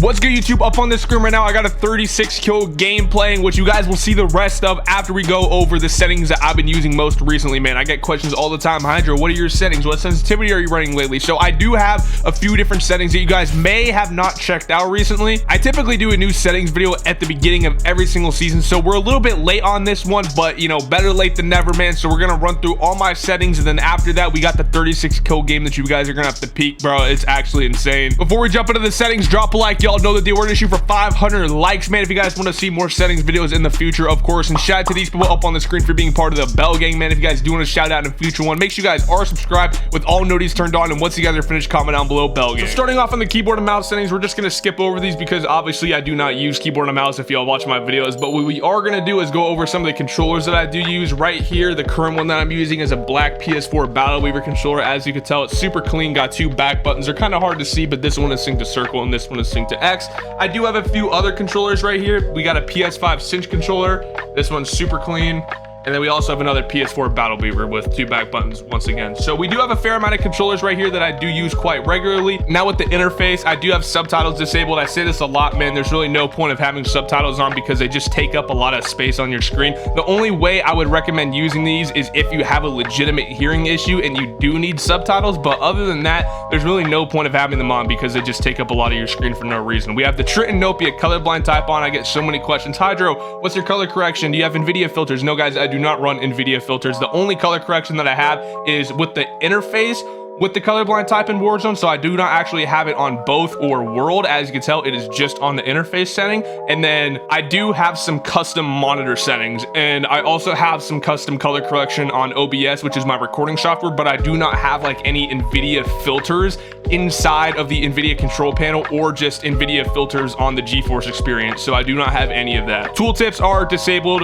What's good, YouTube? Up on the screen right now, I got a 36 kill game playing, which you guys will see the rest of after we go over the settings that I've been using most recently, man. I get questions all the time. Hydra, what are your settings? What sensitivity are you running lately? So I do have a few different settings that you guys may have not checked out recently. I typically do a new settings video at the beginning of every single season, so we're a little bit late on this one, but you know, better late than never, man. So we're gonna run through all my settings, and then after that, we got the 36 kill game that you guys are gonna have to peek, bro. It's actually insane. Before we jump into the settings, drop a like. Y'all know that the order issue for 500 likes, man. If you guys want to see more settings videos in the future, of course, and shout out to these people up on the screen for being part of the Bell Gang, man. If you guys do want to shout out in a future one, make sure you guys are subscribed with all notifications turned on, and once you guys are finished, comment down below Bell Gang. So starting off on the keyboard and mouse settings, we're just going to skip over these because obviously I do not use keyboard and mouse if y'all watch my videos, but what we are going to do is go over some of the controllers that I do use. Right here, the current one that I'm using is a black PS4 Battle Weaver controller. As you can tell, it's super clean, got two back buttons. They're kind of hard to see, but this one is synced to circle and this one is synced to X. I do have a few other controllers right here. We got a PS5 cinch controller. This one's super clean. And then we also have another PS4 Battle Beaver with two back buttons once again. So we do have a fair amount of controllers right here that I do use quite regularly. Now with the interface, I do have subtitles disabled. I say this a lot, man. There's really no point of having subtitles on because they just take up a lot of space on your screen. The only way I would recommend using these is if you have a legitimate hearing issue and you do need subtitles. But other than that, there's really no point of having them on because they just take up a lot of your screen for no reason. We have the Tritanopia colorblind type on. I get so many questions. Hydro, what's your color correction? Do you have NVIDIA filters? No, guys, I do not run NVIDIA filters. The only color correction that I have is with the interface with the colorblind type in Warzone, so I do not actually have it on both or world. As you can tell, it is just on the interface setting. And then I do have some custom monitor settings, and I also have some custom color correction on OBS, which is my recording software, but I do not have like any NVIDIA filters inside of the NVIDIA control panel or just NVIDIA filters on the GeForce experience, so I do not have any of that. Tooltips are disabled.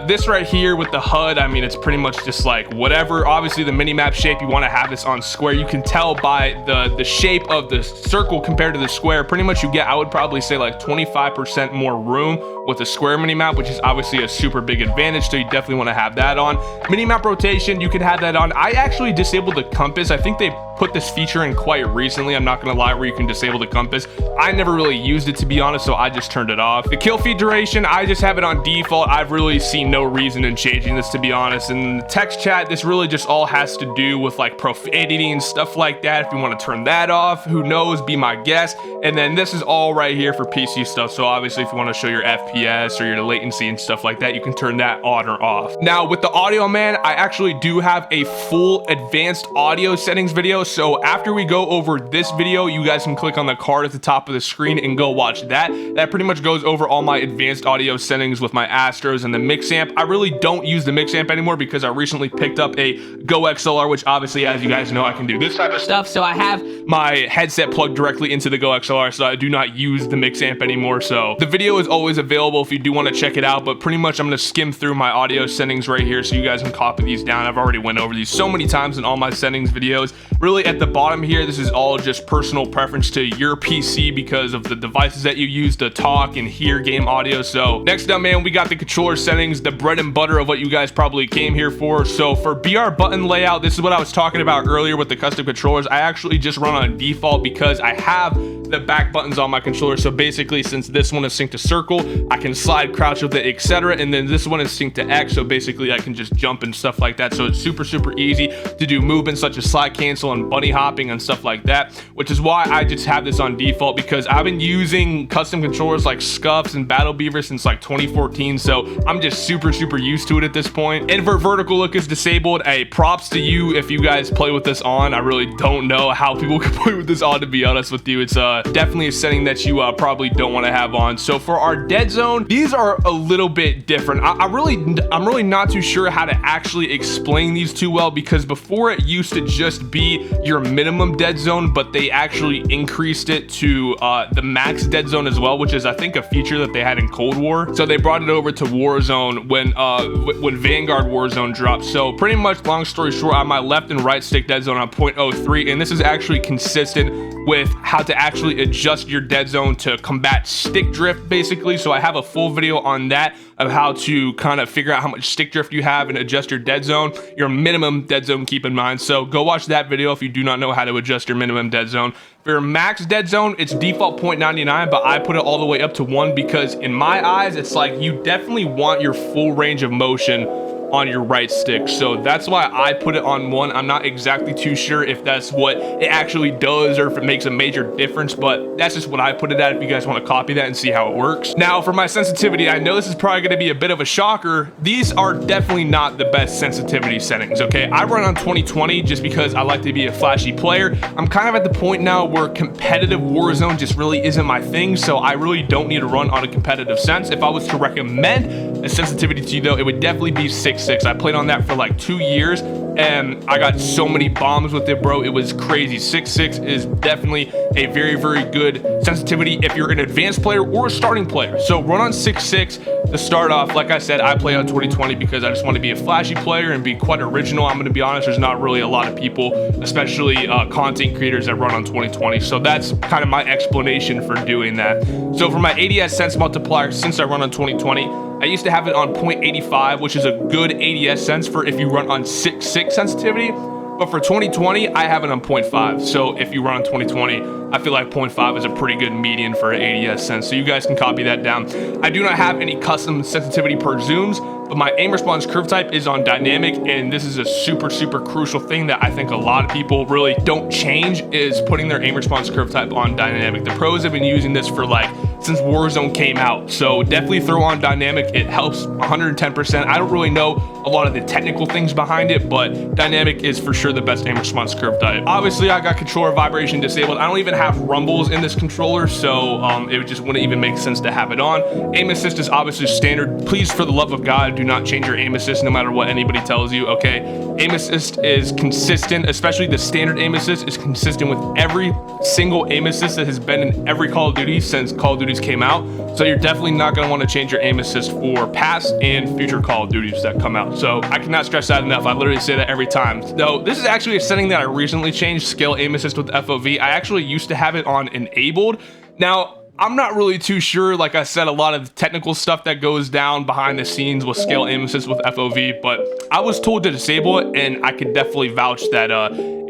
This right here with the HUD, I mean, it's pretty much just like whatever. Obviously the mini map shape, you want to have this on square. You can tell by the shape of the circle compared to the square. Pretty much you get, I would probably say, like 25% more room with a square mini map, which is obviously a super big advantage, so you definitely want to have that on. Mini map rotation, you can have that on. I actually disabled the compass. I think they put this feature in quite recently, I'm not gonna lie, where you can disable the compass. I never really used it, to be honest, so I just turned it off. The kill feed duration, I just have it on default. I've really seen no reason in changing this, to be honest. And the text chat, this really just all has to do with like profanity and stuff like that. If you want to turn that off, who knows, be my guest. And then this is all right here for PC stuff, so obviously if you want to show your FPS or your latency and stuff like that, you can turn that on or off. Now with the audio, man, I actually do have a full advanced audio settings video, so after we go over this video, you guys can click on the card at the top of the screen and go watch that. That pretty much goes over all my advanced audio settings with my Astros and the mix amp. I really don't use the mix amp anymore because I recently picked up a Go XLR, which obviously, as you guys know, I can do this type of stuff. So I have my headset plugged directly into the Go XLR, so I do not use the mix amp anymore. So the video is always available if you do want to check it out, but pretty much I'm going to skim through my audio settings right here so you guys can copy these down. I've already went over these so many times in all my settings videos. Really at the bottom here, this is all just personal preference to your PC because of the devices that you use to talk and hear game audio. So next up, man, we got the controller settings, the bread and butter of what you guys probably came here for. So for BR button layout, this is what I was talking about earlier with the custom controllers. I actually just run on default because I have the back buttons on my controller. So basically, since this one is synced to circle, I can slide, crouch with it, etc. And then this one is synced to X, so basically I can just jump and stuff like that. So it's super easy to do movements such as slide cancel and bunny hopping and stuff like that, which is why I just have this on default because I've been using custom controllers like Scuffs and Battle Beaver since like 2014, so I'm just super used to it at this point. Invert vertical look is disabled. Hey, props to you if you guys play with this on. I really don't know how people can play with this on, to be honest with you. It's definitely a setting that you probably don't want to have on. So for our dead zone, these are a little bit different. I'm really not too sure how to actually explain these too well because before it used to just be your minimum dead zone, but they actually increased it to the max dead zone as well, which is I think a feature that they had in Cold War. So they brought it over to Warzone when Vanguard Warzone dropped. So pretty much, long story short, on my left and right stick dead zone on 0.03, and this is actually consistent with how to actually adjust your dead zone to combat stick drift, basically. So I have a full video on that, of how to kind of figure out how much stick drift you have and adjust your dead zone, your minimum dead zone, keep in mind. So go watch that video if you do not know how to adjust your minimum dead zone. For your max dead zone, it's default 0.99, but I put it all the way up to 1 because in my eyes, it's like you definitely want your full range of motion on your right stick. So that's why I put it on 1. I'm not exactly too sure if that's what it actually does or if it makes a major difference, but that's just what I put it at if you guys want to copy that and see how it works. Now for my sensitivity, I know this is probably going to be a bit of a shocker. These are definitely not the best sensitivity settings, okay? I run on 2020 just because I like to be a flashy player. I'm kind of at the point now where competitive Warzone just really isn't my thing, so I really don't need to run on a competitive sense. If I was to recommend a sensitivity to you though, it would definitely be 6.6. I played on that for like 2 years and I got so many bombs with it, bro. It was crazy. 6.6 is definitely a very, very good sensitivity if you're an advanced player or a starting player. So run on 6.6 to start off. Like I said, I play on 2020 because I just want to be a flashy player and be quite original. I'm going to be honest, there's not really a lot of people, especially content creators, that run on 2020. So that's kind of my explanation for doing that. So for my ADS sense multiplier, since I run on 2020, I used to have it on 0.85, which is a good ADS sense for if you run on 6.6 sensitivity. But for 2020, I have it on 0.5. So if you run on 2020, I feel like 0.5 is a pretty good median for an ADS sense. So you guys can copy that down. I do not have any custom sensitivity per zooms, but my aim response curve type is on dynamic, and this is a super, super crucial thing that I think a lot of people really don't change, is putting their aim response curve type on dynamic. The pros have been using this for like since Warzone came out, so definitely throw on dynamic. It helps 110%. I don't really know a lot of the technical things behind it, but dynamic is for sure the best aim response curve type. Obviously, I got controller vibration disabled. I don't even have rumbles in this controller, so it just wouldn't even make sense to have it on. Aim assist is obviously standard. Please, for the love of God, do not change your aim assist no matter what anybody tells you, okay? Aim assist is consistent, especially the standard aim assist is consistent with every single aim assist that has been in every Call of Duty since Call of Duties came out. So you're definitely not going to want to change your aim assist for past and future Call of Duties that come out. So I cannot stress that enough. I literally say that every time. Though this is actually a setting that I recently changed, scale aim assist with FOV. I actually used to have it on enabled. Now, I'm not really too sure. Like I said, a lot of technical stuff that goes down behind the scenes with scale aim assist with FOV, but I was told to disable it, and I could definitely vouch that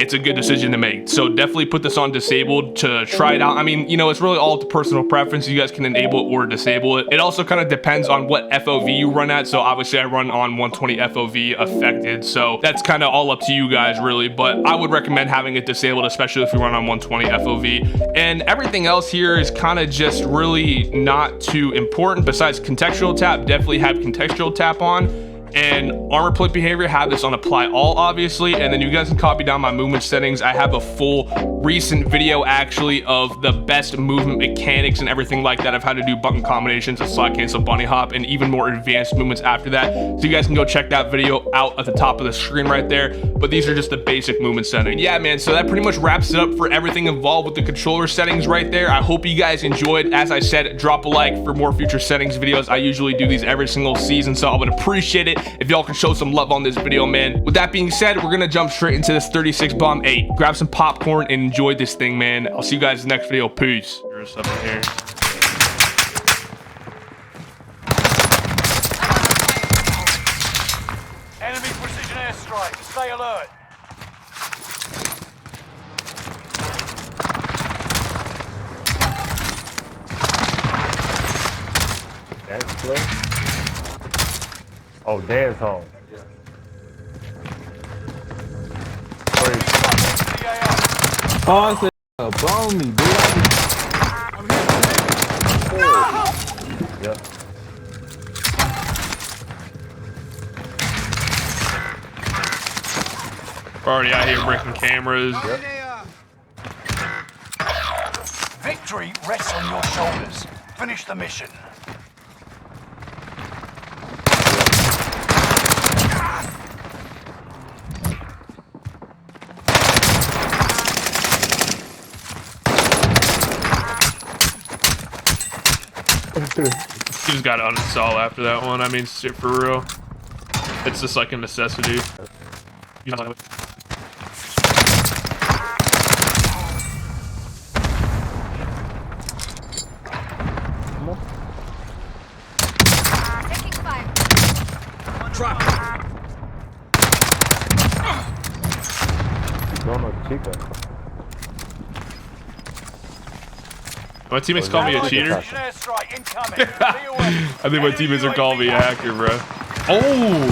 it's a good decision to make. So definitely put this on disabled to try it out. I mean, you know, it's really all to personal preference. You guys can enable it or disable it. It also kind of depends on what FOV you run at. So obviously I run on 120 FOV affected, so that's kind of all up to you guys really, but I would recommend having it disabled, especially if you run on 120 FOV. And everything else here is kind of just really not too important. Besides contextual tap, definitely have contextual tap on. And armor plate behavior, have this on apply all, obviously. And then you guys can copy down my movement settings. I have a full recent video actually of the best movement mechanics and everything like that, of how to do button combinations of slide cancel, bunny hop, and even more advanced movements after that. So you guys can go check that video out at the top of the screen right there. But these are just the basic movement settings. Yeah, man, so that pretty much wraps it up for everything involved with the controller settings right there. I hope you guys enjoyed. As I said, drop a like for more future settings videos. I usually do these every single season, so I would appreciate it if y'all can show some love on this video, man. With that being said, we're gonna jump straight into this 36 bomb 8. Grab some popcorn and enjoy this thing, man. I'll see you guys in the next video. Peace. There's up in here. Enemy precision airstrike. Stay alert. That's close. Oh, dance hall. Oh, it's upon me, dude. Yep. We're already out here breaking cameras. Yep. Victory rests on your shoulders. Finish the mission. You just gotta uninstall after that one. I mean, shit, for real. It's just like a necessity. Dono chica. My teammates call me a cheater. Precision airstrike incoming. Be aware. I think my teammates are calling me a hacker, bro. Oh!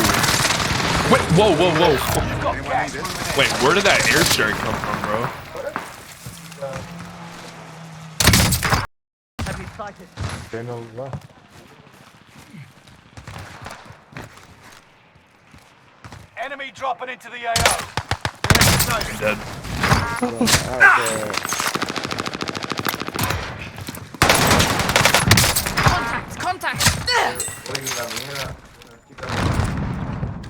Wait, whoa, whoa, whoa. You've got gas moving in. Wait, where did that airstrike come from, bro? Channel left. Enemy dropping into the AO. I'm dead. Contact!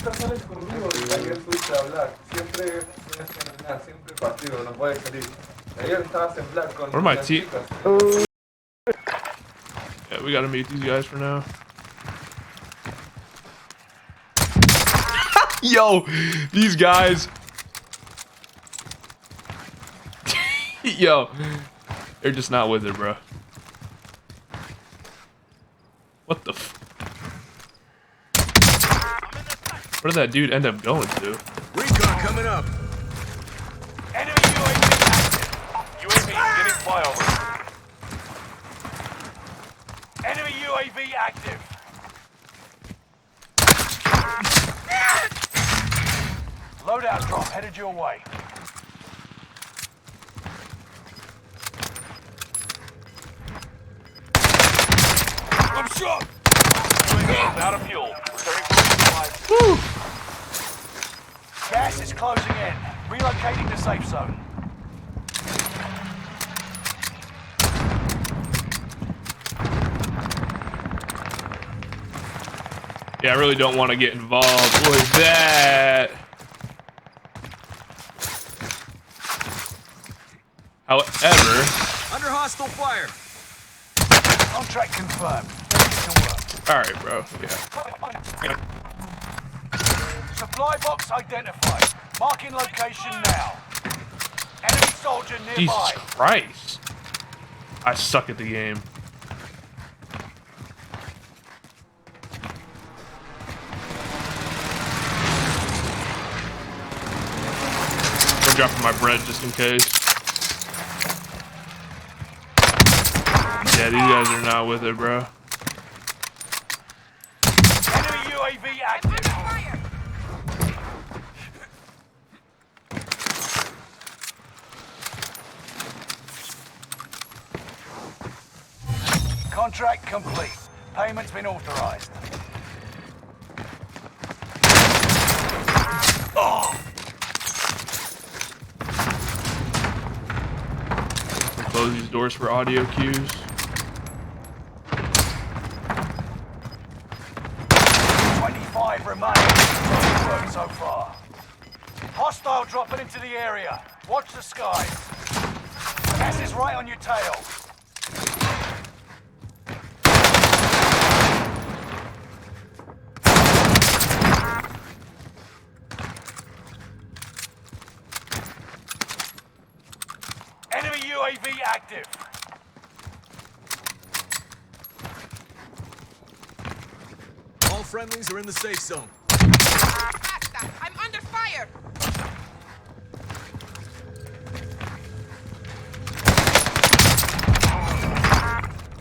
Sales conmigo y ayer fuiste a hablar. Siempre tienes que terminar, siempre partido, no puedes salir. Ayer estabas en black con Where my las team? chicas. Yeah, we gotta meet these guys for now. Yo, these guys. Yo, they're just not with it, bro. What the f? Where did that dude end up going to? Recon coming up. Enemy UAV active. UAV getting flyover. Enemy UAV active. Loadout drop headed your way. I'm shot. UAV is out of fuel. Returning for resupply. Gas is closing in. Relocating to safe zone. Yeah, I really don't want to get involved with that. However, Under hostile fire. Contract confirmed. all right, bro. Yeah. Supply box identified. Marking location now. Enemy soldier Jesus nearby. Christ. I suck at the game. I'm dropping my bread just in case. Yeah, these guys are not with it, bro. Enemy UAV active. Contract complete. Payment's been authorized. Close these doors for audio cues. 25 remain. Good work so far. Hostile dropping into the area. Watch the skies. Gas is right on your tail. Enemy UAV active. All friendlies are in the safe zone. Basta! I'm under fire!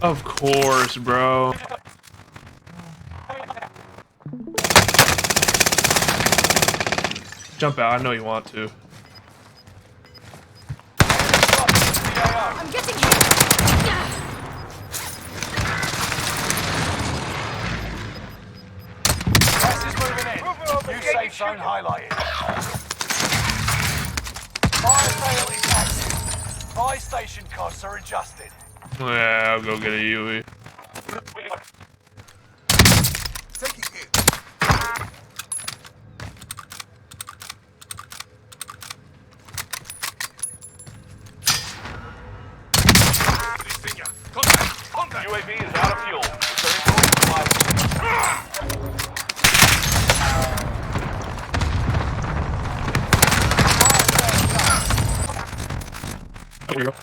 Of course, bro. Jump out. I know you want to. I'm getting hit! Gas is moving in. New safe zone highlighted. Fire sale is active. Buy station costs are adjusted. Yeah, I'll go get a UE. Taking it. UAV is out of fuel. Returning to resupply. There we go.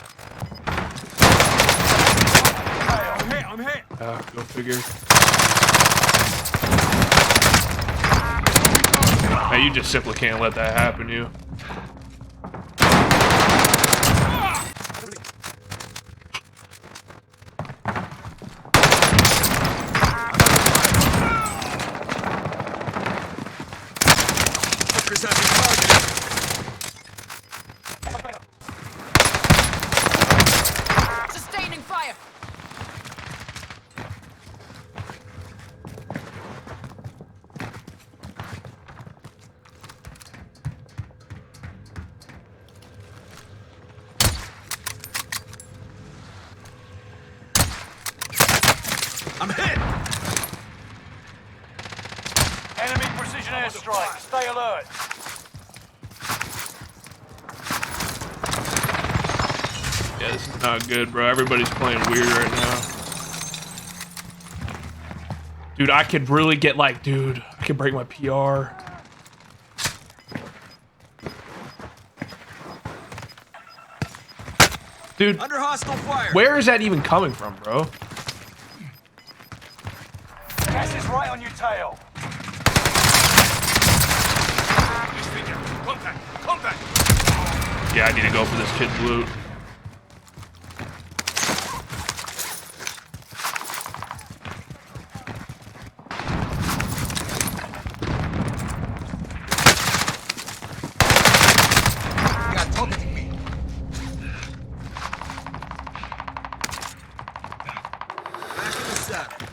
I'm hit. Go figure. Now you just simply can't let that happen, you. Chris has been targeted. Sustaining fire. I'm hit. Enemy precision airstrike. Stay alert. Yeah, this is not good, bro. Everybody's playing weird right now. Dude, I could really get like, dude, I could break my PR. Dude, Under hostile fire. where is that even coming from, bro? Gas is right on your tail. Contact. Contact. Yeah, I need to go for this kid's loot. You got targeting me. Back in the saddle.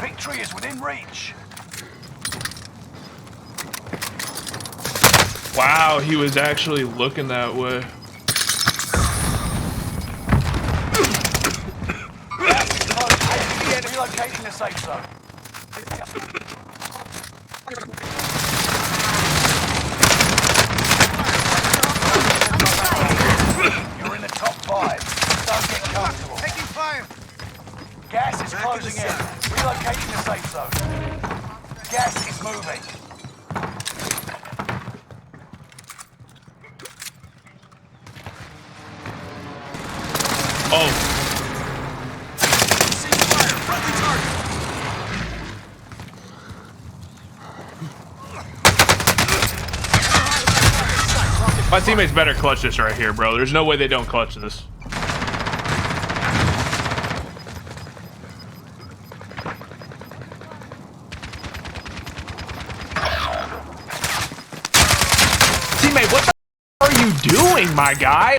Victory is within reach. Wow, he was actually looking that way. Relocating the safe zone. You're in the top 5. Don't get comfortable. Taking fire. Gas is Back in the closing in. Relocating the safe zone. Gas is moving. Oh, Cease fire. Friendly target. my teammates better clutch this right here, bro. There's no way they don't clutch this. Teammate, what the are you doing, my guy?